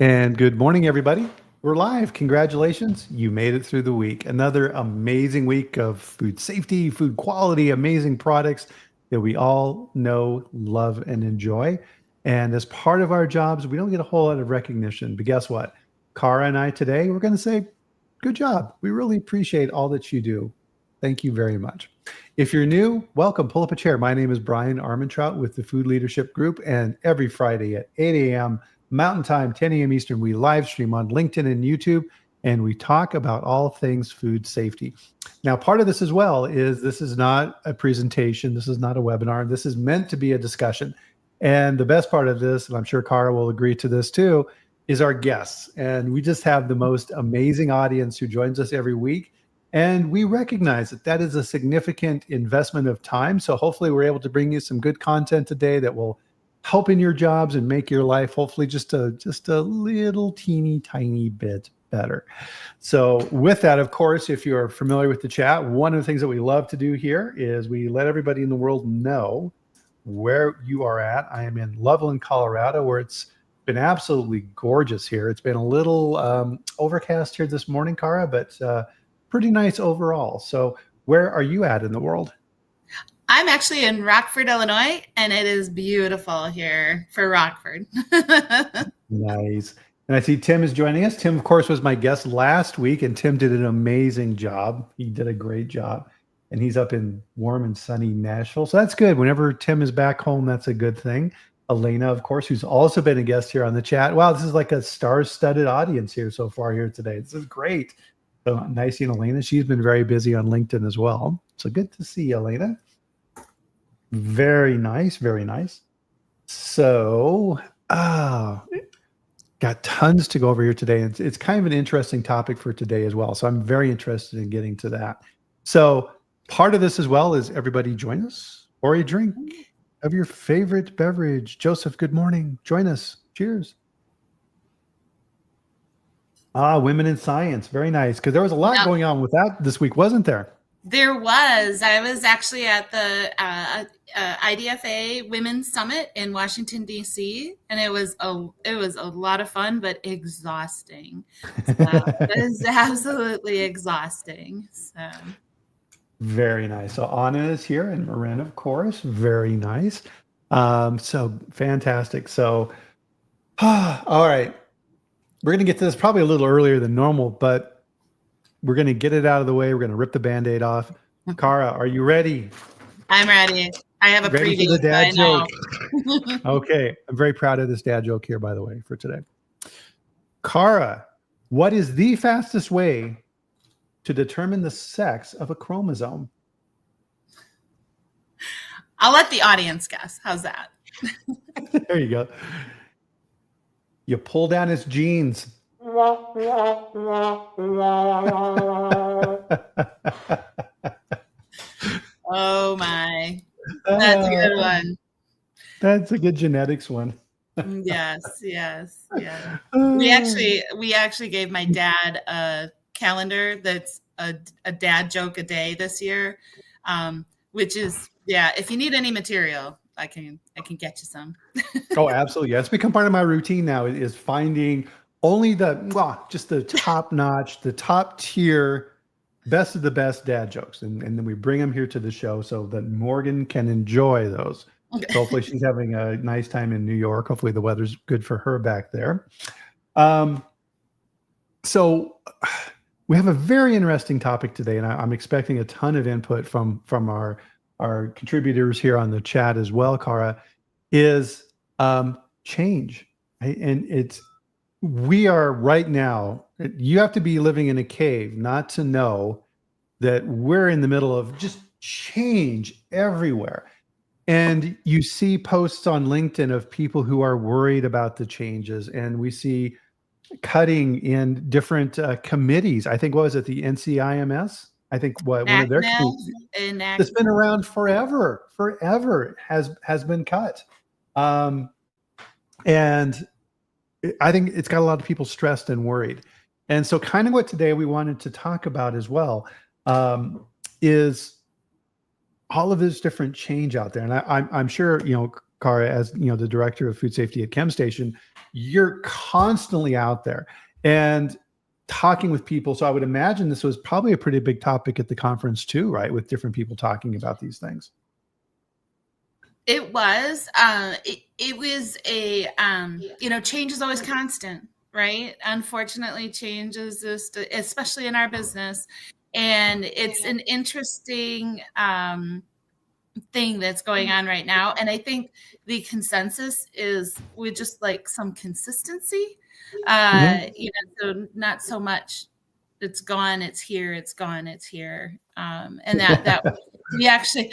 And good morning, everybody. We're live. Congratulations. You made it through the week. Another amazing week of food safety, food quality, amazing products that we all know, love, and enjoy. And as part of our jobs, we don't get a whole lot of recognition. But guess what? Cara and I today, we're going to say, good job. We really appreciate all that you do. Thank you very much. If you're new, welcome. Pull up a chair. My name is Bryan Armentrout with the Food Leadership Group. And every Friday at 8 a.m., Mountain Time, 10 a.m. Eastern, we live stream on LinkedIn and YouTube, and we talk about all things food safety. Now, part of this as well is this is not a presentation. This is not a webinar. This is meant to be a discussion. And the best part of this, and I'm sure Cara will agree to this too, is our guests. And we just have the most amazing audience who joins us every week. And we recognize that that is a significant investment of time. So hopefully we're able to bring you some good content today that will help in your jobs and make your life hopefully just a little teeny tiny bit better. So with that, of course, if you're familiar with the chat, one of the things that we love to do here is we let everybody in the world know where you are at. I am in Loveland, Colorado, where it's been absolutely gorgeous here. It's been a little overcast here this morning, Cara, but pretty nice overall. So where are you at in the world? I'm actually in Rockford, Illinois, and it is beautiful here for Rockford. Nice. And I see Tim is joining us. Tim, of course, was my guest last week, and Tim did an amazing job. He did a great job. And he's up in warm and sunny Nashville. So that's good. Whenever Tim is back home, that's a good thing. Elena, of course, who's also been a guest here on the chat. Wow, this is like a star-studded audience here so far here today. This is great. So nice seeing Elena. She's been very busy on LinkedIn as well. So good to see Elena. Very nice, very nice. So, got tons to go over here today. It's kind of an interesting topic for today as well. So I'm very interested in getting to that. So part of this as well is everybody join us or a drink of your favorite beverage. Joseph, good morning. Join us. Cheers. Women in science. Very nice. Because there was a lot going on with that this week, wasn't there? There was. I was actually at the IDFA Women's Summit in Washington, D.C., and it was a lot of fun, but exhausting. So it was absolutely exhausting. So. Very nice. So Anna is here, and Marin, of course. Very nice. So fantastic. So, all right. We're going to get to this probably a little earlier than normal, but we're going to get it out of the way. We're going to rip the Band-Aid off. Cara, are you ready? I'm ready. I have a ready preview. For the dad joke. Okay. I'm very proud of this dad joke here, by the way, for today. Cara, what is the fastest way to determine the sex of a chromosome? I'll let the audience guess. How's that? There you go. You pull down his jeans. Oh my. That's a good one. That's a good genetics one. Yes. We actually gave my dad a calendar that's a dad joke a day this year, which is, if you need any material, I can get you some. Oh, absolutely. Yeah, it's become part of my routine now is finding only just the top notch, the top tier, best of the best dad jokes. And then we bring them here to the show so that Morgan can enjoy those. Okay. So hopefully she's having a nice time in New York. Hopefully the weather's good for her back there. So we have a very interesting topic today, and I'm expecting a ton of input from our contributors here on the chat as well, Cara, is change. Right? And we are right now, you have to be living in a cave not to know that we're in the middle of just change everywhere. And you see posts on LinkedIn of people who are worried about the changes, and we see cutting in different committees. I think, what was it, the NCIMS? I think one of their committees that's been around forever has been cut. And I think it's got a lot of people stressed and worried. And so kind of what today we wanted to talk about as well is all of this different change out there. And I'm sure, Cara, as the director of food safety at ChemStation, you're constantly out there and talking with people. So I would imagine this was probably a pretty big topic at the conference too, right? With different people talking about these things. It was. It was a. Change is always constant, right? Unfortunately, change is just, especially in our business, and it's an interesting thing that's going on right now. And I think the consensus is we just like some consistency. So not so much it's gone, it's here, it's gone, it's here. And that we actually,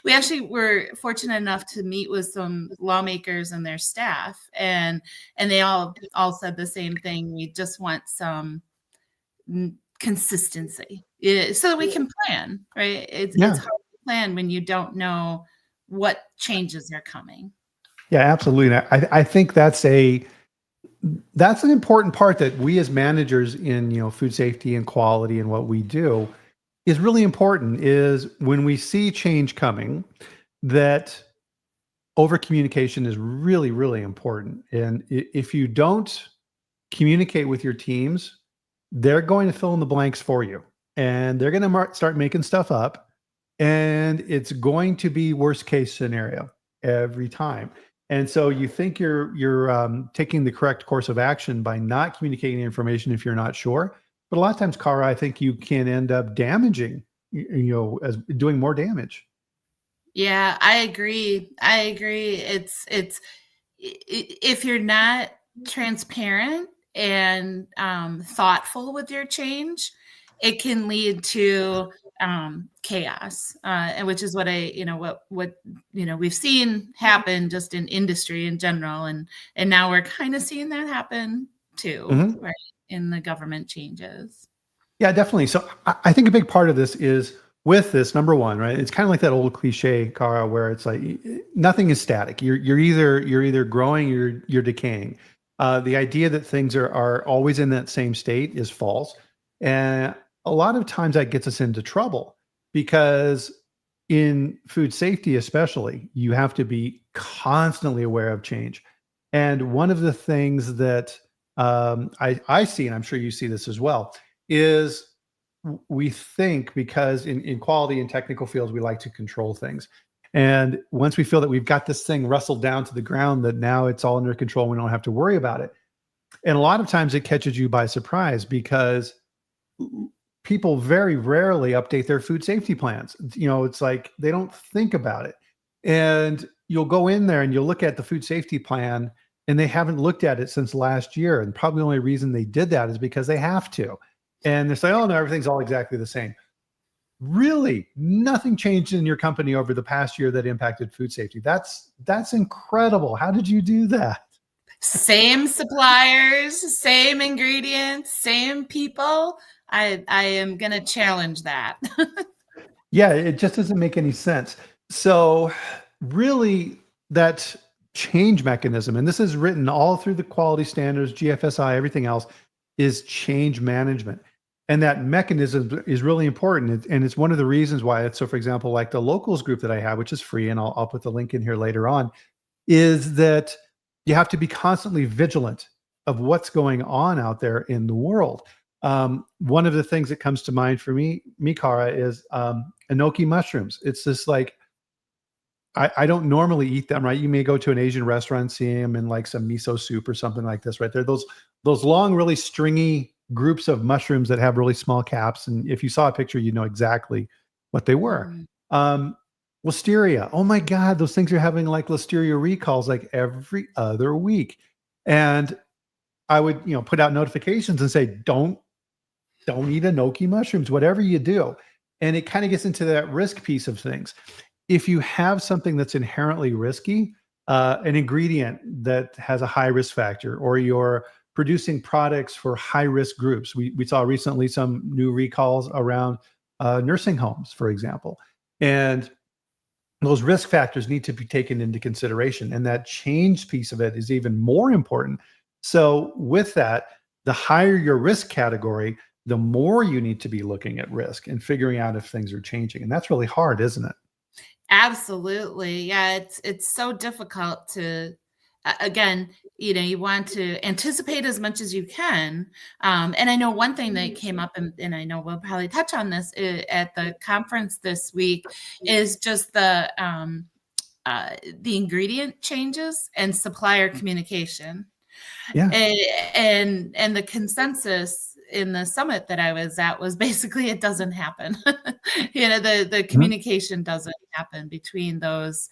we actually were fortunate enough to meet with some lawmakers and their staff, and they all said the same thing. We just want some consistency, so that we can plan, right? It's hard to plan when you don't know what changes are coming. Yeah, absolutely. I think that's an important part that we as managers in food safety and quality and what we do is really important, is when we see change coming, that over communication is really, really important. And if you don't communicate with your teams, they're going to fill in the blanks for you, and they're going to start making stuff up, and it's going to be worst case scenario every time. And so you think you're taking the correct course of action by not communicating the information if you're not sure. But a lot of times, Cara, I think you can end up damaging, as doing more damage. Yeah, I agree. It's if you're not transparent and thoughtful with your change, it can lead to chaos, and which is what we've seen happen just in industry in general, and now we're kind of seeing that happen too, right, in the government changes. Yeah, definitely. So I think a big part of this is with this, number one, right? It's kind of like that old cliche, Cara, where it's like nothing is static. You're either growing, you're decaying. The idea that things are always in that same state is false, and a lot of times that gets us into trouble, because in food safety, especially, you have to be constantly aware of change. And one of the things that I see, and I'm sure you see this as well, is we think, because in quality and technical fields, we like to control things. And once we feel that we've got this thing wrestled down to the ground, that now it's all under control, we don't have to worry about it. And a lot of times it catches you by surprise, because people very rarely update their food safety plans. It's like they don't think about it. And you'll go in there and you'll look at the food safety plan, and they haven't looked at it since last year. And probably the only reason they did that is because they have to. And they're saying, oh, no, everything's all exactly the same. Really, nothing changed in your company over the past year that impacted food safety. That's incredible. How did you do that? Same suppliers, same ingredients, same people. I am going to challenge that. Yeah, it just doesn't make any sense. So really, that change mechanism, and this is written all through the quality standards, GFSI, everything else, is change management. And that mechanism is really important. And it's one of the reasons why it's so, for example, like the locals group that I have, which is free, and I'll put the link in here later on, is that you have to be constantly vigilant of what's going on out there in the world. One of the things that comes to mind for me, Cara, is enoki mushrooms. It's just like, I don't normally eat them, right? You may go to an Asian restaurant and see them in like some miso soup or something like this, right? They're those long, really stringy groups of mushrooms that have really small caps. And if you saw a picture, you know exactly what they were. Listeria. Oh my God, those things are having like listeria recalls like every other week. And I would, put out notifications and say, don't eat enoki mushrooms, whatever you do. And it kind of gets into that risk piece of things. If you have something that's inherently risky, an ingredient that has a high risk factor, or you're producing products for high risk groups. We saw recently some new recalls around nursing homes, for example. And those risk factors need to be taken into consideration. And that change piece of it is even more important. So with that, the higher your risk category, the more you need to be looking at risk and figuring out if things are changing. And that's really hard, isn't it? Absolutely. Yeah, it's so difficult to again, you want to anticipate as much as you can. And I know one thing that came up, and I know we'll probably touch on this at the conference this week, is just the ingredient changes and supplier communication. Yeah. And the consensus in the summit that I was at was basically it doesn't happen. The Mhm. communication doesn't happen between those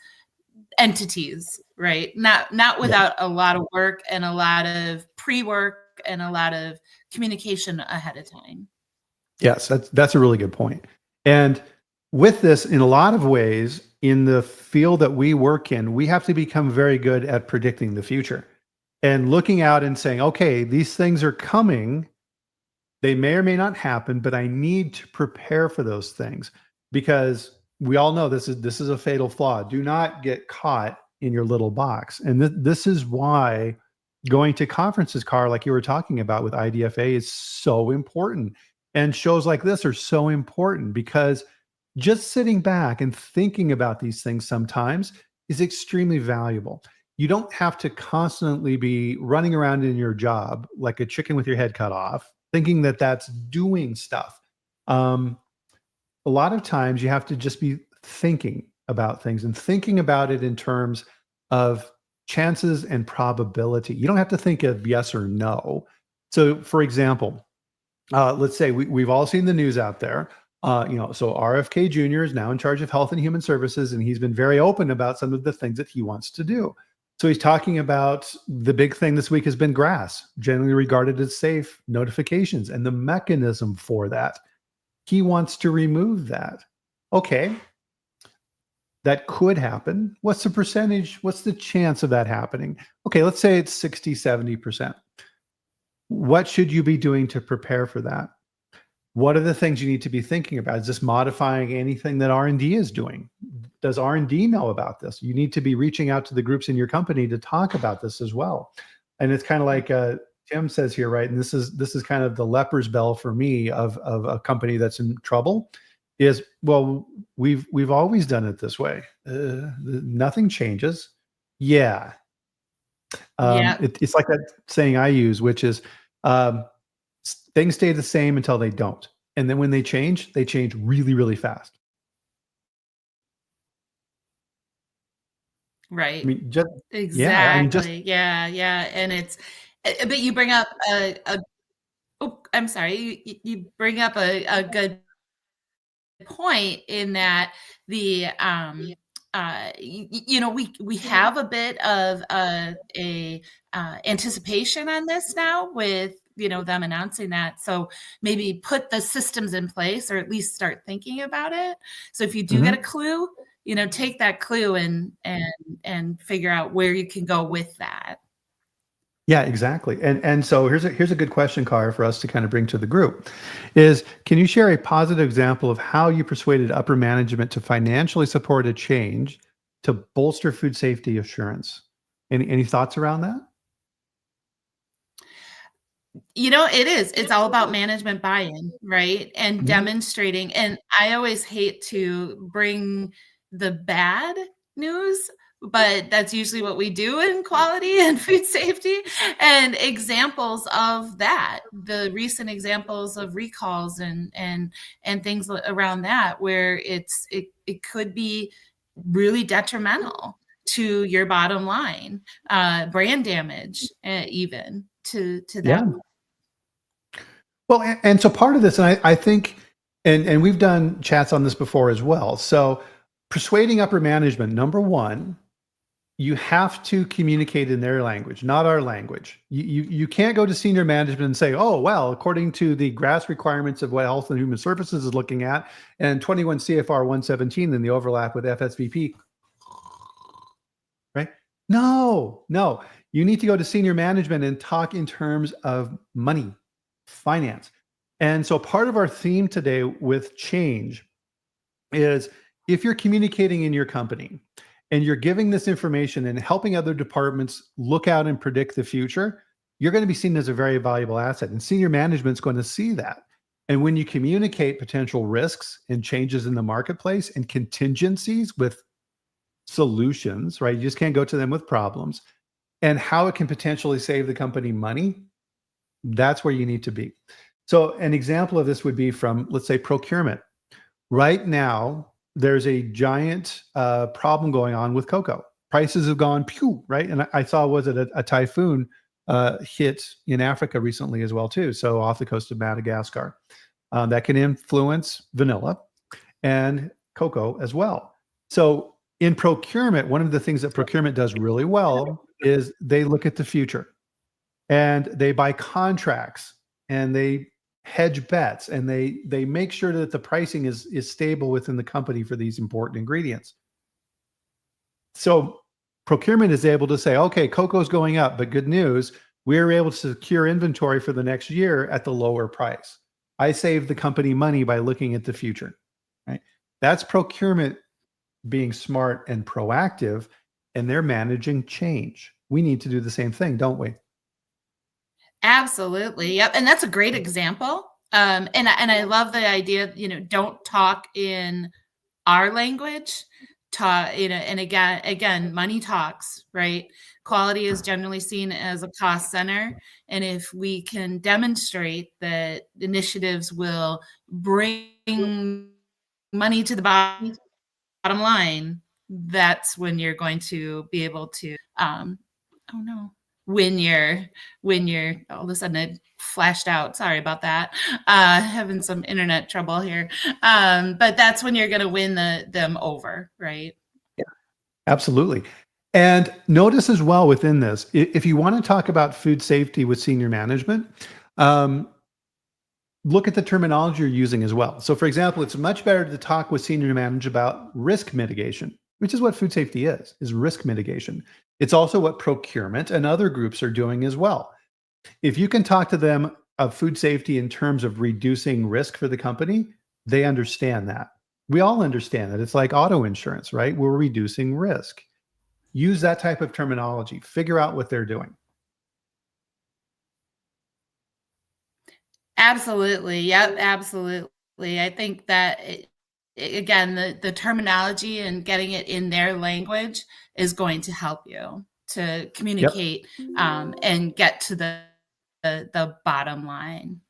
entities, right? Not Yeah. without a lot of work and a lot of pre-work and a lot of communication ahead of time. Yes, that's a really good point. And with this, in a lot of ways, in the field that we work in, we have to become very good at predicting the future and looking out and saying, okay, these things are coming. They may or may not happen, but I need to prepare for those things because we all know this is a fatal flaw. Do not get caught in your little box. And this is why going to conferences, Car, like you were talking about with IDFA, is so important. And shows like this are so important because just sitting back and thinking about these things sometimes is extremely valuable. You don't have to constantly be running around in your job like a chicken with your head cut off, thinking that that's doing stuff. Um, a lot of times you have to just be thinking about things and thinking about it in terms of chances and probability. You don't have to think of yes or no. So, for example, let's say we've all seen the news out there. So RFK Jr. is now in charge of Health and Human Services, and he's been very open about some of the things that he wants to do. So he's talking about the big thing this week has been GRAS, generally regarded as safe, notifications, and the mechanism for that. He wants to remove that. Okay, that could happen. What's the percentage? What's the chance of that happening? Okay, let's say it's 60, 70%. What should you be doing to prepare for that? What are the things you need to be thinking about? Is this modifying anything that R&D is doing? Does R&D know about this? You need to be reaching out to the groups in your company to talk about this as well. And it's kind of like Tim says here, right? And this is kind of the leper's bell for me of a company that's in trouble. Is well, we've always done it this way. Nothing changes. Yeah, Yeah. it's like that saying I use, which is um, things stay the same until they don't. And then when they change really, really fast. I Right. mean, just, yeah, I mean, just, Exactly. Yeah, yeah. And but you bring up oh, I'm sorry. You bring up a good point in that the we have a bit of a anticipation on this now with them announcing that, so maybe put the systems in place or at least start thinking about it. So if you do get a mhm. clue, take that clue and figure out where you can go with that. Yeah, exactly. And so here's a good question, Car, for us to kind of bring to the group is can you share a positive example of how you persuaded upper management to financially support a change to bolster food safety assurance? Any thoughts around that? It's all about management buy-in, right? And Mhm. demonstrating. And I always hate to bring the bad news, but that's usually what we do in quality and food safety. And examples of that, the recent examples of recalls and things around that, where it could be really detrimental to your bottom line, brand damage, even to that. Yeah. Well, and so part of this, and I think, and we've done chats on this before as well. So persuading upper management, number one, you have to communicate in their language, not our language. You can't go to senior management and say, oh, well, according to the GRAS requirements of what Health and Human Services is looking at, and 21 CFR 117 and the overlap with FSVP, right? No. You need to go to senior management and talk in terms of money, finance. And so part of our theme today with change is if you're communicating in your company and you're giving this information and helping other departments look out and predict the future, you're going to be seen as a very valuable asset. And senior management's going to see that. And when you communicate potential risks and changes in the marketplace and contingencies with solutions, right? You just can't go to them with problems and how it can potentially save the company money. That's where you need to be. So an example of this would be from, let's say, procurement. Right now, there's a giant problem going on with cocoa. Prices have gone pew, right? And I saw, was it a typhoon hit in Africa recently as well, too. So off the coast of Madagascar. That can influence vanilla and cocoa as well. So in procurement, one of the things that procurement does really well is they look at the future and they buy contracts and they hedge bets and they make sure that the pricing is stable within the company for these important ingredients. So procurement is able to say, okay, cocoa's going up, but good news, we're able to secure inventory for the next year at the lower price. I saved the company money by looking at the future, right? That's procurement being smart and proactive, and they're managing change. We need to do the same thing, don't we? Absolutely. Yep. And that's a great example. And I love the idea, don't talk in our language, talk, and again, money talks, right? Quality is generally seen as a cost center. And if we can demonstrate that initiatives will bring money to the bottom line, that's when you're going to be able to, oh no, when you're all of a sudden it flashed out. Sorry about that. Having some internet trouble here. But that's when you're going to win them over, right? Yeah, absolutely. And notice as well within this, if you want to talk about food safety with senior management, look at the terminology you're using as well. So for example, it's much better to talk with senior management about risk mitigation, which is what food safety is risk mitigation. It's also what procurement and other groups are doing as well. If you can talk to them of food safety in terms of reducing risk for the company, they understand that. We all understand that. It's like auto insurance, right? We're reducing risk. Use that type of terminology. Figure out what they're doing. Absolutely. Yep. Absolutely. I think that again, the terminology and getting it in their language is going to help you to communicate and get to the bottom line.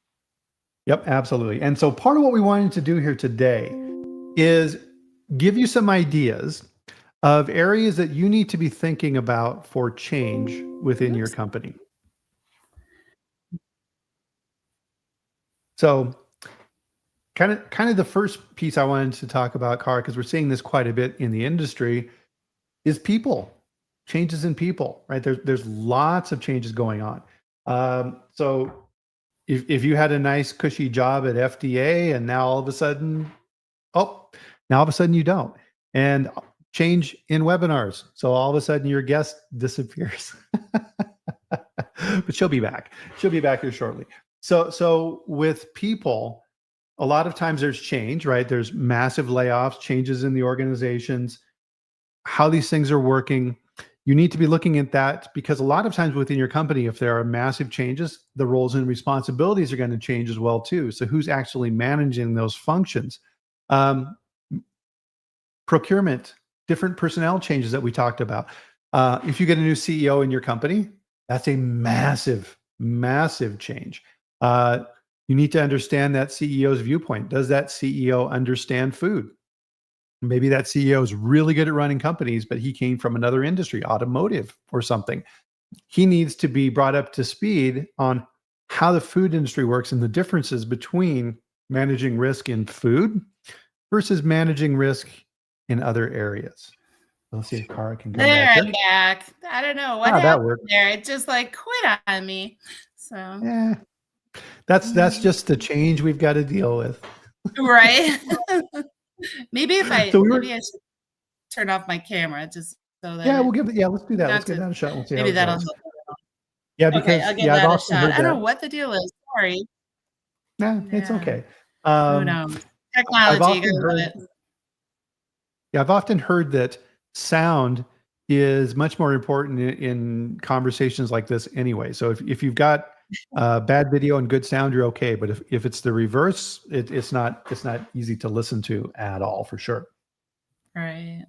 Yep, absolutely. And so part of what we wanted to do here today is give you some ideas of areas that you need to be thinking about for change within your company. So kind of the first piece I wanted to talk about, Cara, because we're seeing this quite a bit in the industry, is people, changes in people, right? There's lots of changes going on. So if you had a nice cushy job at FDA and now all of a sudden you don't. And change in webinars. So all of a sudden your guest disappears. But she'll be back. She'll be back here shortly. So with people, a lot of times there's change, right? There's massive layoffs, changes in the organizations, how these things are working. You need to be looking at that because a lot of times within your company, if there are massive changes, the roles and responsibilities are going to change as well too. So who's actually managing those functions? Procurement, different personnel changes that we talked about. If you get a new CEO in your company, that's a massive, massive change. You need to understand that CEO's viewpoint. Does that CEO understand food? Maybe that CEO is really good at running companies, but he came from another industry, automotive or something. He needs to be brought up to speed on how the food industry works and the differences between managing risk in food versus managing risk in other areas. Let's see if Cara can go back. I'm back. I don't know what happened there. It just like quit on me. So yeah, that's just the change we've got to deal with. Right. maybe I should turn off my camera just so that let's do that. Let's give that a shot. We'll see maybe that'll help. Yeah, because I'll give that a shot. I don't know what the deal is. Sorry. Yeah, it's okay. Who knows? Technology. I've often heard that sound is much more important in conversations like this anyway. So if you've got Bad video and good sound, you're okay. But if it's the reverse, it's not easy to listen to at all, for sure. Right.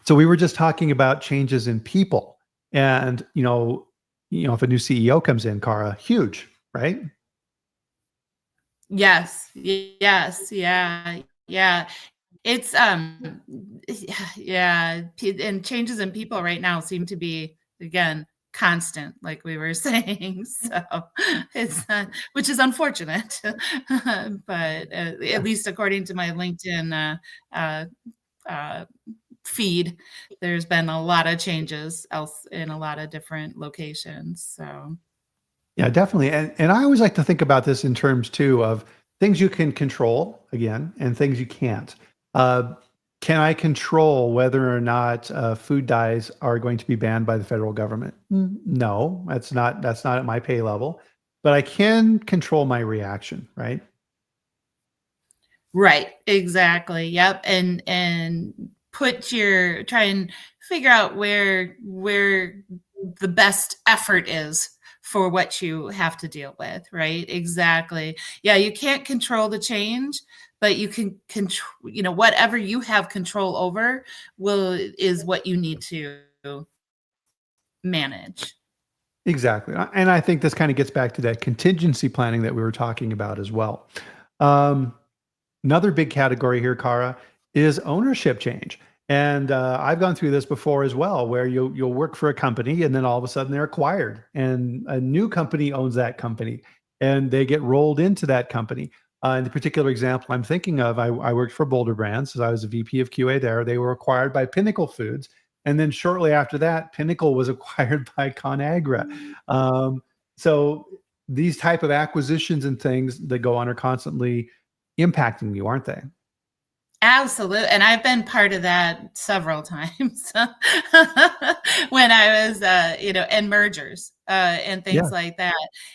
So we were just talking about changes in people, and if a new CEO comes in, Cara, huge, right? Yes. Yes. Yeah. Yeah. It's yeah, and changes in people right now seem to be, again, constant, like we were saying. So it's not, which is unfortunate. But at least according to my LinkedIn uh, uh, feed, there's been a lot of changes else in a lot of different locations. So Yeah, definitely. And I always like to think about this in terms too of things you can control again and things you can't. Uh, can I control whether or not food dyes are going to be banned by the federal government? No, that's not at my pay level, but I can control my reaction, right? right, exactly. Yep. And try and figure out where the best effort is for what you have to deal with, right? Exactly. Yeah, you can't control the change, but you can control, whatever you have control over is what you need to manage. Exactly. And I think this kind of gets back to that contingency planning that we were talking about as well. Um, Another big category here, Cara, is ownership change. And I've gone through this before as well, where you'll work for a company and then all of a sudden they're acquired, and a new company owns that company, and they get rolled into that company. In the particular example I'm thinking of, I worked for Boulder Brands, as I was a VP of QA there. They were acquired by Pinnacle Foods, and then shortly after that, Pinnacle was acquired by ConAgra. Um, so these type of acquisitions and things that go on are constantly impacting you, aren't they? Absolutely. And I've been part of that several times when I was, and mergers and things Yeah. like that.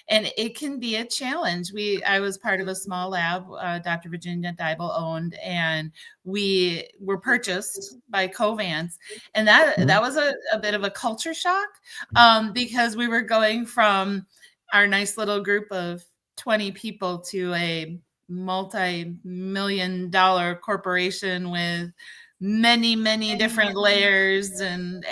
And it can be a challenge. I was part of a small lab, Dr. Virginia Dybel owned, and we were purchased by Covance. And that Mhm. was a bit of a culture shock because we were going from our nice little group of 20 people to a multi-million-dollar corporation with many different layers and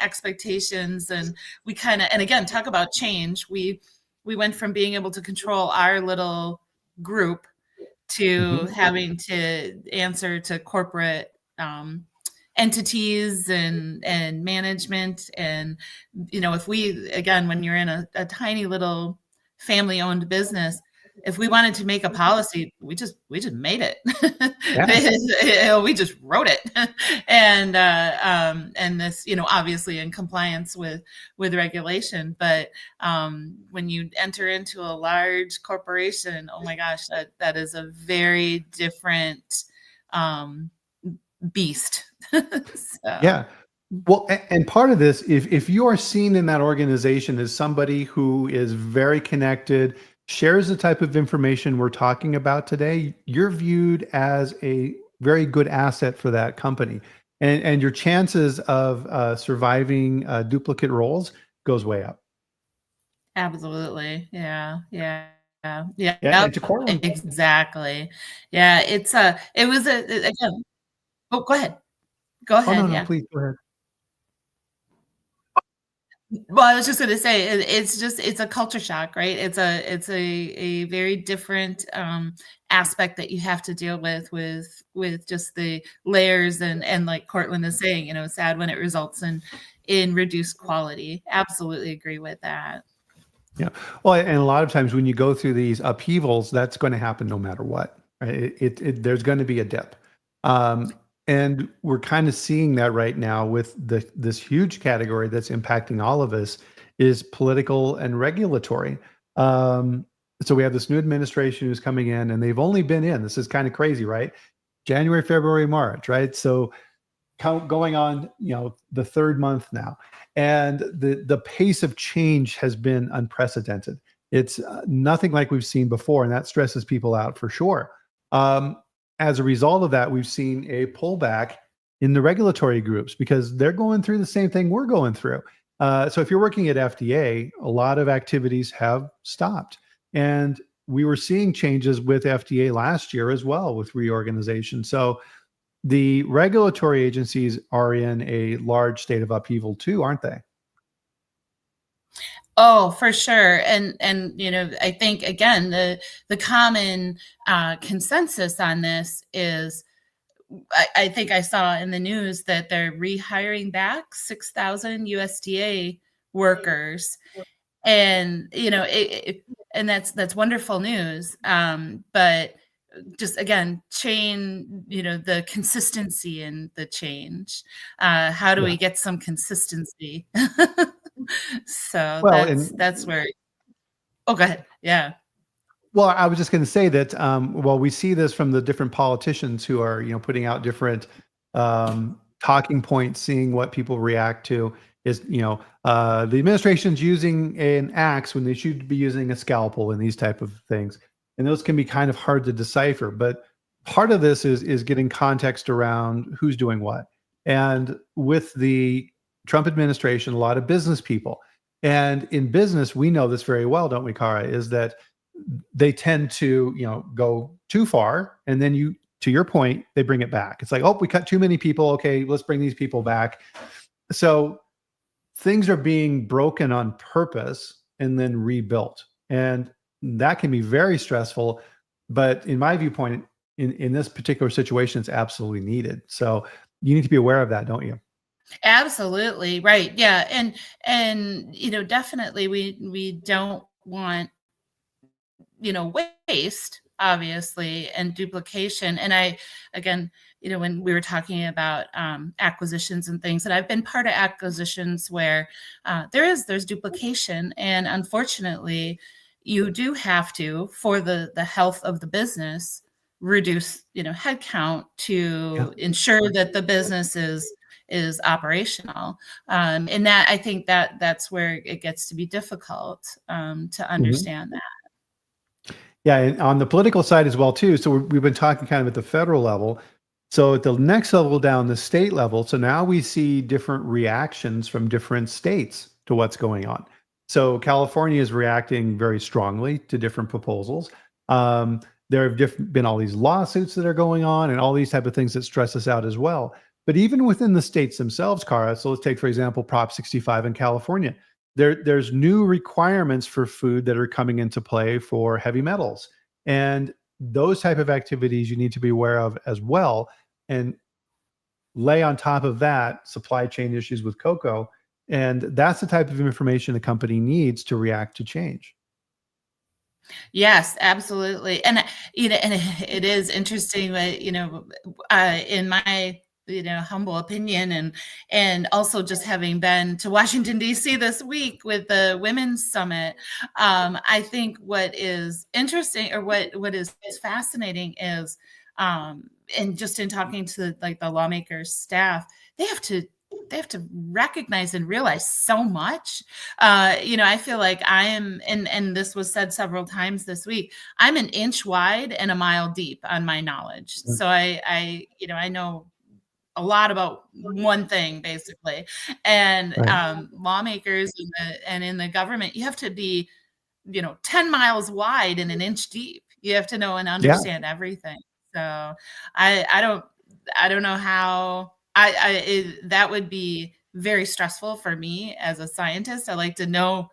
expectations. And we kind of, and again, talk about change. We went from being able to control our little group to Mhm. having to answer to corporate entities and management. And if we, again, when you're in a tiny little family owned business, if we wanted to make a policy, we just made it. Yeah. We just wrote it. And this, obviously in compliance with regulation. But when you enter into a large corporation, oh my gosh, that is a very different beast. So. Yeah. Well, and part of this, if you are seen in that organization as somebody who is very connected, shares the type of information we're talking about today, you're viewed as a very good asset for that company, and your chances of surviving duplicate roles goes way up. Absolutely. Yeah. Yeah. Yeah. Yeah, and Yep. to Cortland. Exactly. Yeah. It was again. Oh, go ahead. Go Oh no, ahead. no, Yeah. please go ahead. Well, I was just going to say it's a culture shock, right? It's a very different aspect that you have to deal with just the layers and like Cortland is saying, sad when it results in reduced quality. Absolutely agree with that. Yeah. Well, and a lot of times when you go through these upheavals, that's going to happen no matter what, right? There's going to be a dip. Um, and we're kind of seeing that right now with this huge category that's impacting all of us is political and regulatory. Um, so we have this new administration who's coming in, and they've only been in, this is kind of crazy, right? January, February, March, right? So going on, the third month now, and the pace of change has been unprecedented. It's nothing like we've seen before, and that stresses people out for sure. Um, as a result of that, we've seen a pullback in the regulatory groups because they're going through the same thing we're going through. So if you're working at FDA, a lot of activities have stopped. And we were seeing changes with FDA last year as well with reorganization. So the regulatory agencies are in a large state of upheaval too, aren't they? Oh, for sure. And I think again the common consensus on this is I think I saw in the news that they're rehiring back 6,000 USDA workers, and and that's wonderful news. But just again, the consistency in the change. How do Yeah. we get some consistency? So Well, that's where. Oh, go ahead. Yeah. well, I was just going to say that. Well, we see this from the different politicians who are, putting out different talking points, seeing what people react to. Is the administration's using an axe when they should be using a scalpel and these type of things, and those can be kind of hard to decipher. But part of this is getting context around who's doing what, and with the Trump administration, a lot of business people, and in business, we know this very well, don't we, Kara? Is that they tend to go too far, and then to your point, they bring it back. It's like, oh, we cut too many people, okay, let's bring these people back. So things are being broken on purpose and then rebuilt, and that can be very stressful. But in my viewpoint, in this particular situation, it's absolutely needed. So you need to be aware of that, don't you? Absolutely. Right. Yeah. And definitely we don't want waste, obviously, and duplication. And again, when we were talking about acquisitions and things, and I've been part of acquisitions where there's duplication, and unfortunately, you do have to, for the health of the business, reduce headcount Yeah. to ensure that the business is operational. And that, I think that's where it gets to be difficult to Mhm. understand that. Yeah, and on the political side as well too. So we've been talking kind of at the federal level. So at the next level down, the state level. So now we see different reactions from different states to what's going on. So California is reacting very strongly to different proposals. There have been all these lawsuits that are going on, and all these type of things that stress us out as well. But even within the states themselves, Cara. So let's take, for example, Prop 65 in California. There's new requirements for food that are coming into play for heavy metals, and those type of activities you need to be aware of as well. And lay on top of that supply chain issues with cocoa, and that's the type of information a company needs to react to change. Yes, absolutely. And and it is interesting that in my humble opinion, and also just having been to Washington D.C. this week with the Women's Summit, I think what is interesting, or what is fascinating is, and just in talking to like the lawmakers staff, they have to they have to recognize and realize so much. I feel like I am, and this was said several times this week, I'm an inch wide and a mile deep on my knowledge. Mm. So I know a lot about one thing basically. And Right. lawmakers and in the government, you have to be 10 miles wide and an inch deep. You have to know and Yeah. understand everything. So I don't know how that would be very stressful for me as a scientist. I like to know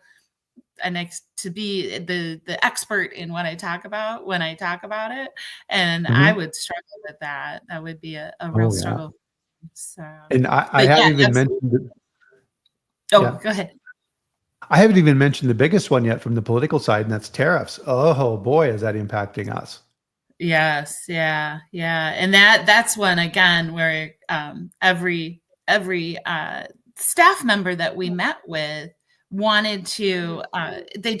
and to be the expert in what I talk about when I talk about it. And I Mhm. would struggle with that. That would be a real Oh yeah. struggle. So, And I but yeah, haven't even absolutely. mentioned the, Oh, yeah. go ahead. I haven't even mentioned the biggest one yet from the political side, and that's tariffs. Oh boy, is that impacting us. Yes, yeah, yeah, and that's one again where every staff member that we met with wanted to they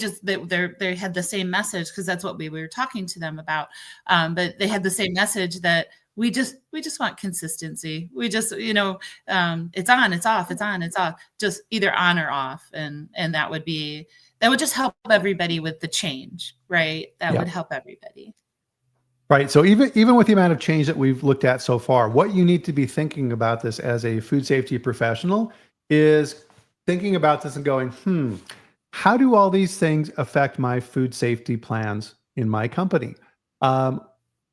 had the same message, because that's what we were talking to them about. But they had the same message that we just want consistency. We just it's on, it's off, it's on, it's off, just either on or off, and that would just help everybody with the change, right? That Yeah. would help everybody. Right. So even with the amount of change that we've looked at so far, what you need to be thinking about this as a food safety professional is thinking about this and going, how do all these things affect my food safety plans in my company? Um,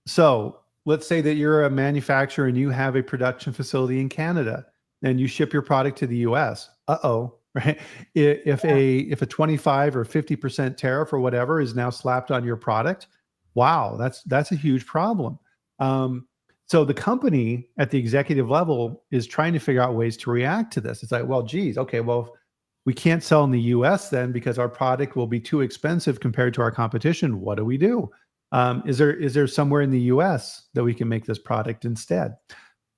so let's say that you're a manufacturer and you have a production facility in Canada and you ship your product to the US. Uh-oh, right? If a 25 or 50% tariff or whatever is now slapped on your product, wow, that's a huge problem. Um, so the company at the executive level is trying to figure out ways to react to this. It's like, well, geez, okay, well, we can't sell in the US then because our product will be too expensive compared to our competition. What do we do? Is there somewhere in the US that we can make this product instead?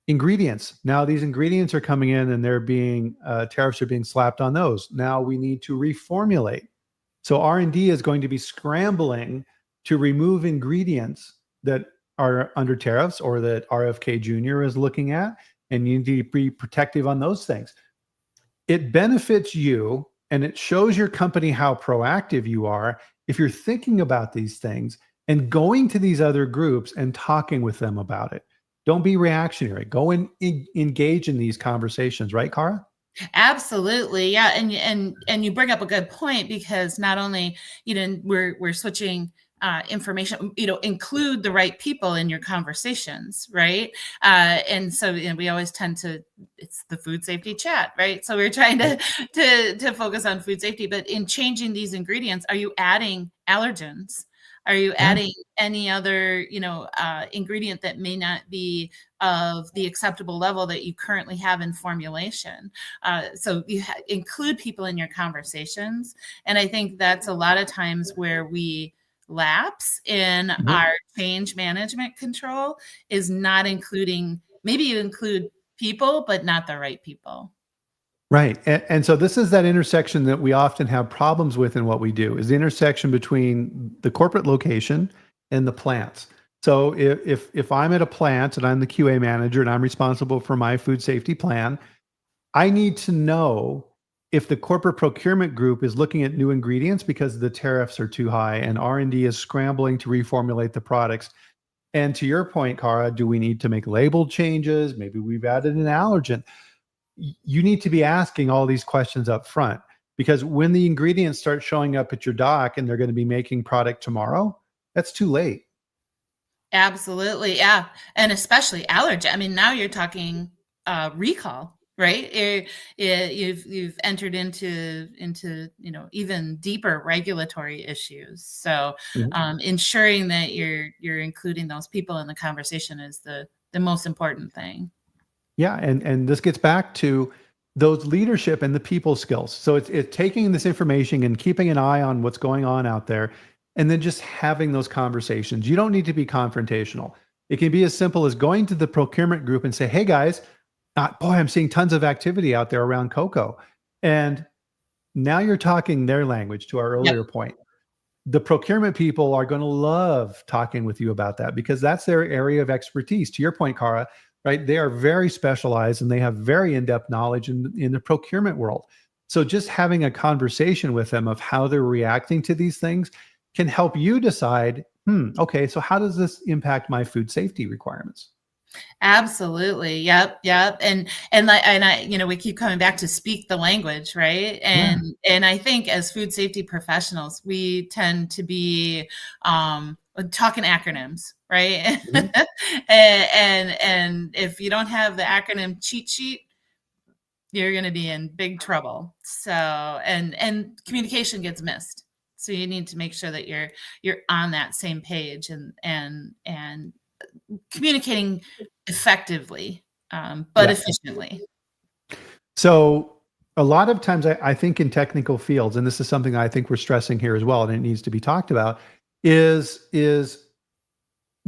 Ingredients. Now these ingredients are coming in and they're being tariffs are being slapped on those. Now we need to reformulate. So R&D is going to be scrambling to remove ingredients that are under tariffs or that RFK Jr. is looking at, and you need to be protective on those things. It benefits you and it shows your company how proactive you are if you're thinking about these things and going to these other groups and talking with them about it. Don't be reactionary. Go and engage in these conversations, right, Cara? Absolutely. Yeah. And you bring up a good point, because not only, we're switching information, include the right people in your conversations, right? And so we always tend to, it's the food safety chat, right? So we're trying to focus on food safety, but in changing these ingredients, are you adding allergens? Are you adding any other, ingredient that may not be of the acceptable level that you currently have in formulation? So you include people in your conversations. And I think that's a lot of times where we lapse in our change management control, is not including, maybe you include people, but not the right people. Right. And so this is that intersection that we often have problems with in what we do, is the intersection between the corporate location and the plants. So if I'm at a plant and I'm the QA manager and I'm responsible for my food safety plan, I need to know if the corporate procurement group is looking at new ingredients because the tariffs are too high and R&D is scrambling to reformulate the products. And to your point, Cara, do we need to make label changes? Maybe we've added an allergen. You need to be asking all these questions up front, because when the ingredients start showing up at your dock and they're going to be making product tomorrow, that's too late. Absolutely. Yeah. And especially allergy. I mean, now you're talking recall, right? You've entered into even deeper regulatory issues. So ensuring that you're including those people in the conversation is the most important thing. Yeah, and this gets back to those leadership and the people skills. So it's taking this information and keeping an eye on what's going on out there, and then just having those conversations. You don't need to be confrontational. It can be as simple as going to the procurement group and say, "Hey guys, boy, I'm seeing tons of activity out there around cocoa," and now you're talking their language. To our earlier point, the procurement people are going to love talking with you about that because that's their area of expertise. To your point, Cara, right? They are very specialized and they have very in-depth knowledge in the procurement world. So just having a conversation with them of how they're reacting to these things can help you decide, okay, so how does this impact my food safety requirements? Absolutely. Yep. Yep. And we keep coming back to speak the language, right? And I think as food safety professionals, we tend to be talking acronyms, right? And if you don't have the acronym cheat sheet, you're going to be in big trouble. So and communication gets missed. So you need to make sure that you're on that same page and communicating effectively, but efficiently. So a lot of times I think in technical fields, and this is something I think we're stressing here as well, and it needs to be talked about, is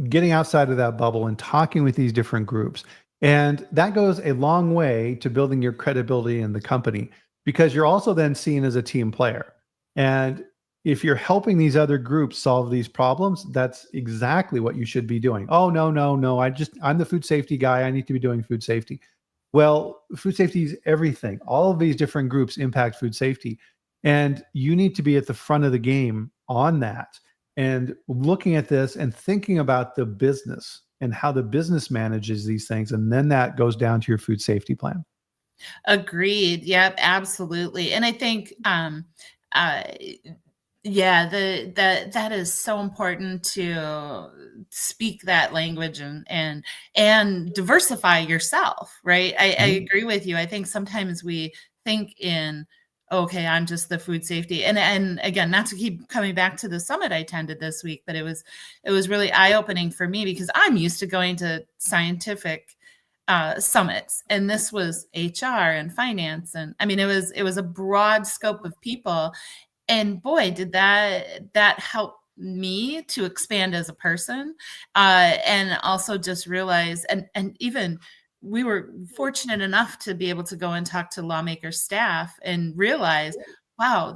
getting outside of that bubble and talking with these different groups. And that goes a long way to building your credibility in the company, because you're also then seen as a team player. And if you're helping these other groups solve these problems, that's exactly what you should be doing. Oh, no. I'm the food safety guy. I need to be doing food safety. Well, food safety is everything. All of these different groups impact food safety. And you need to be at the front of the game on that and looking at this and thinking about the business and how the business manages these things. And then that goes down to your food safety plan. Agreed. Yep, absolutely. And I think uh yeah, that is so important to speak that language and diversify yourself, right? I Mhm. agree with you. I think sometimes we think in, okay, I'm just the food safety. And again, not to keep coming back to the summit I attended this week, but it was really eye-opening for me because I'm used to going to scientific summits, and this was HR and finance, and I mean it was a broad scope of people, and boy, did that help me to expand as a person, and also just realize, and even we were fortunate enough to be able to go and talk to lawmaker staff and realize, wow,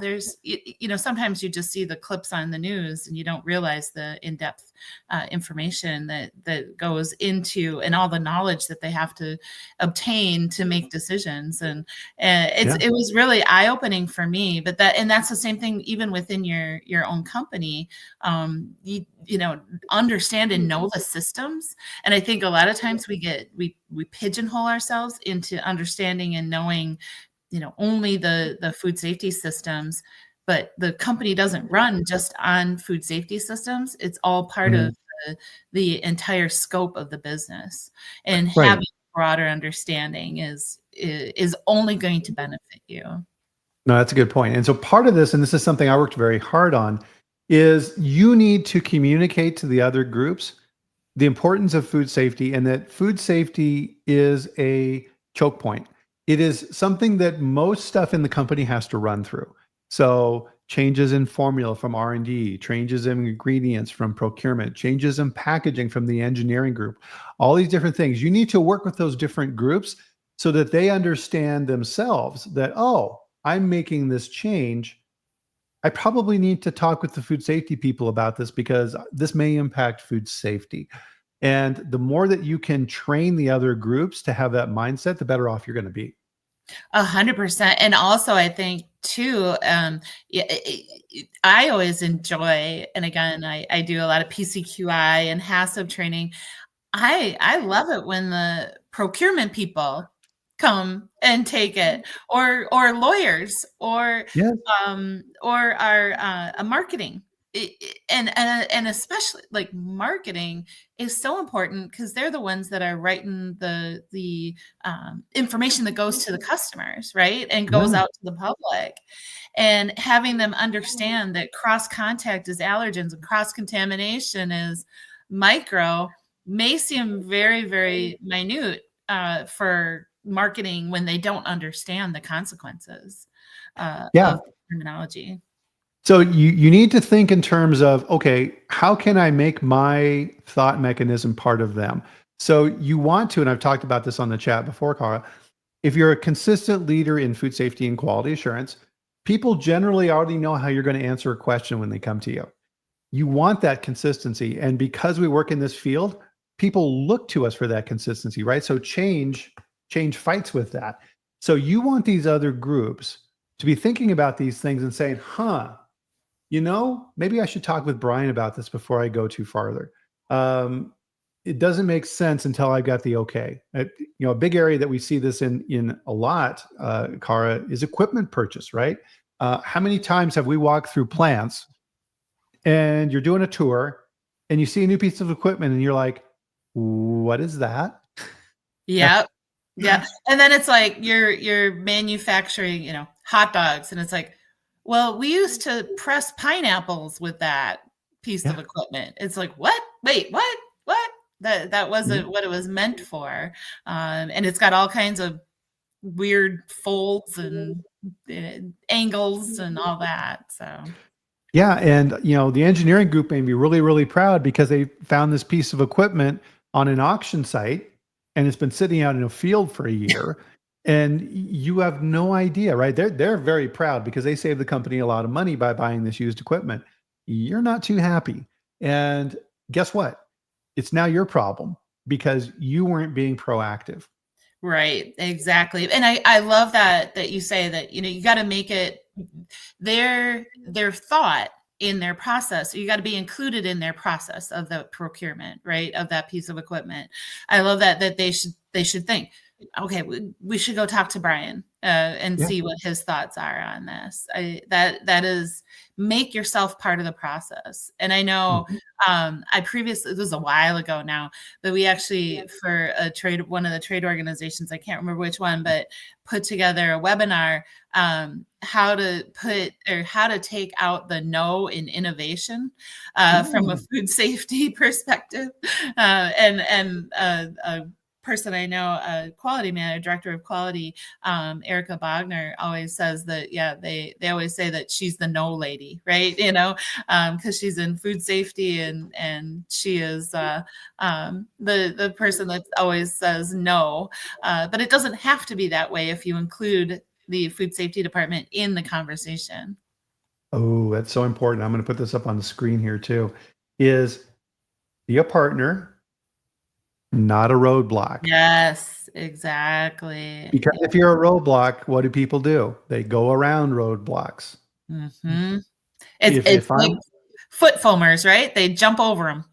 sometimes you just see the clips on the news and you don't realize the in-depth information that goes into, and all the knowledge that they have to obtain to make decisions. And Yeah. it was really eye-opening for me. But that's the same thing even within your own company. Understand and know the systems. And I think a lot of times we pigeonhole ourselves into understanding and knowing, only the food safety systems. But the company doesn't run just on food safety systems. It's all part Mhm. of the entire scope of the business. And Right. having broader understanding is only going to benefit you. No, that's a good point. And so part of this, and this is something I worked very hard on, is you need to communicate to the other groups the importance of food safety and that food safety is a choke point. It is something that most stuff in the company has to run through. So changes in formula from R&D, changes in ingredients from procurement, changes in packaging from the engineering group, all these different things. You need to work with those different groups so that they understand themselves that, oh, I'm making this change. I probably need to talk with the food safety people about this because this may impact food safety. And the more that you can train the other groups to have that mindset, the better off you're going to be. 100%. And also, I think too, I always enjoy, and again, I do a lot of PCQI and HACCP training. I love it when the procurement people come and take it, or lawyers, Yes. or our marketing. And especially like marketing is so important because they're the ones that are writing the information that goes to the customers, right, and goes Yeah. out to the public, and having them understand that cross contact is allergens and cross contamination is micro, may seem very, very minute for marketing when they don't understand the consequences Yeah. of terminology. So you need to think in terms of, okay, how can I make my thought mechanism part of them? So you want to, and I've talked about this on the chat before, Cara, if you're a consistent leader in food safety and quality assurance, people generally already know how you're going to answer a question when they come to you. You want that consistency. And because we work in this field, people look to us for that consistency, right? So change fights with that. So you want these other groups to be thinking about these things and saying, huh, maybe I should talk with Bryan about this before I go too farther. It doesn't make sense until I got the okay. A big area that we see this in a lot, Cara, is equipment purchase, right? How many times have we walked through plants and you're doing a tour and you see a new piece of equipment and you're like, what is that? Yep. Yeah. And then it's like you're manufacturing, hot dogs, and it's like, well, we used to press pineapples with that piece of Yeah. equipment. It's like, what? Wait, what? What? That Mhm. wasn't what it was meant for. And it's got all kinds of weird folds and angles and all that. So Yeah, and the engineering group made me really, really proud because they found this piece of equipment on an auction site, and it's been sitting out in a field for a year. And you have no idea, right? They're very proud because they saved the company a lot of money by buying this used equipment. You're not too happy, and guess what? It's now your problem because you weren't being proactive. right, exactly. And I love that you say that, you got to make it their thought in their process. You got to be included in their process of the procurement, right, of that piece of equipment. I love that they should think, okay, we should go talk to Bryan and Yeah. see what his thoughts are on this. That is, make yourself part of the process. And I know I previously, it was a while ago now, but we actually, for one of the trade organizations, I can't remember which one, but put together a webinar, how to take out the no in innovation from a food safety perspective. A person I know, a quality manager, director of quality, Erica Bogner, always says that, yeah, they always say that she's the no lady, right? Because she's in food safety, and she is the person that always says no. But it doesn't have to be that way if you include the food safety department in the conversation. Oh, that's so important. I'm going to put this up on the screen here too. Is be a partner, not a roadblock. Yes, exactly. Because if you're a roadblock, what do people do? They go around roadblocks. Mm-hmm. It's If like I'm foot foamers, right? They jump over them.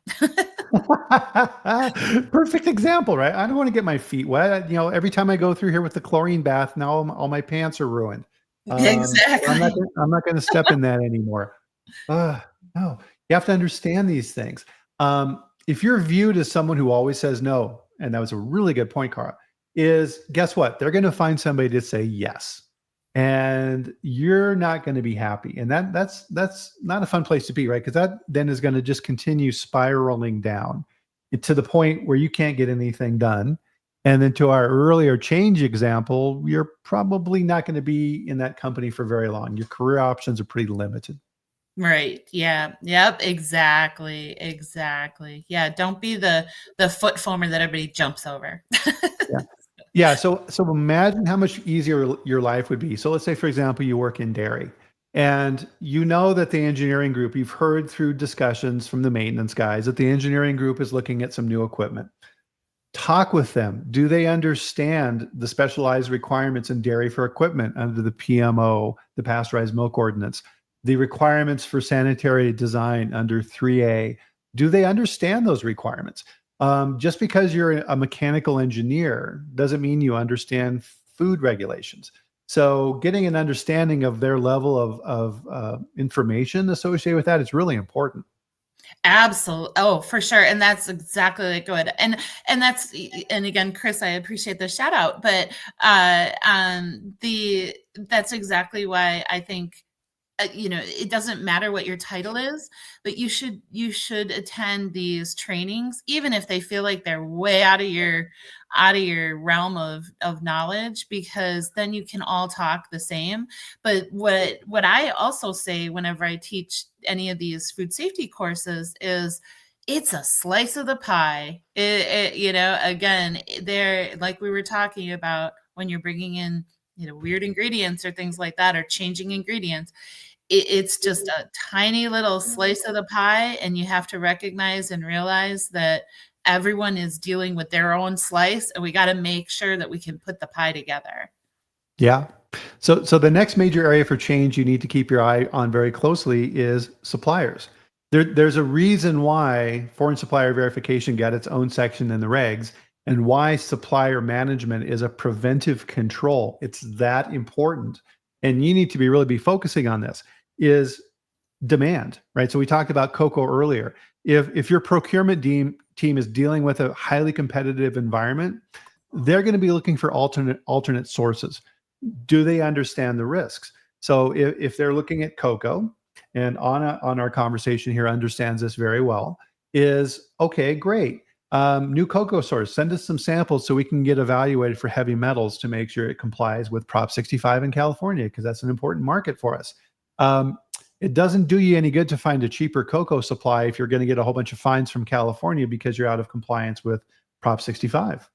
perfect example, right? I don't want to get my feet wet. Every time I go through here with the chlorine bath, now all my pants are ruined. Exactly. I'm not going to step in that anymore. No, you have to understand these things. If you're viewed as someone who always says no, and that was a really good point, Cara, is guess what? They're going to find somebody to say yes, and you're not going to be happy. And that's not a fun place to be, right? Because that then is going to just continue spiraling down to the point where you can't get anything done. And then to our earlier change example, you're probably not going to be in that company for very long. Your career options are pretty limited. Right. Yeah. Yep. Exactly. Yeah. Don't be the foot foamer that everybody jumps over. Yeah. Yeah. So imagine how much easier your life would be. So let's say, for example, you work in dairy, and you know that the engineering group, you've heard through discussions from the maintenance guys that the engineering group is looking at some new equipment. Talk with them. Do they understand the specialized requirements in dairy for equipment under the PMO, the Pasteurized Milk Ordinance, the requirements for sanitary design under 3A? Do they understand those requirements? Just because you're a mechanical engineer doesn't mean you understand food regulations. So getting an understanding of their level of information associated with that is really important. Absolutely. Oh, for sure. And that's exactly good. And again, Chris, I appreciate the shout out, but that's exactly why I think it doesn't matter what your title is, but you should attend these trainings, even if they feel like they're way out of your realm of knowledge, because then you can all talk the same. But what I also say whenever I teach any of these food safety courses is, it's a slice of the pie. Again, there, like we were talking about, when you're bringing in weird ingredients or things like that, or changing ingredients, it's just a tiny little slice of the pie, and you have to recognize and realize that everyone is dealing with their own slice, and we got to make sure that we can put the pie together. Yeah. So the next major area for change you need to keep your eye on very closely is suppliers. There's a reason why foreign supplier verification got its own section in the regs, and why supplier management is a preventive control. It's that important. And you need to really be focusing on this, is demand, right? So we talked about cocoa earlier. If your procurement team is dealing with a highly competitive environment, they're going to be looking for alternate sources. Do they understand the risks? So if they're looking at cocoa, and on our conversation here understands this very well, is okay, great. New cocoa source, send us some samples so we can get evaluated for heavy metals to make sure it complies with Prop 65 in California, because that's an important market for us. It doesn't do you any good to find a cheaper cocoa supply if you're going to get a whole bunch of fines from California because you're out of compliance with Prop 65.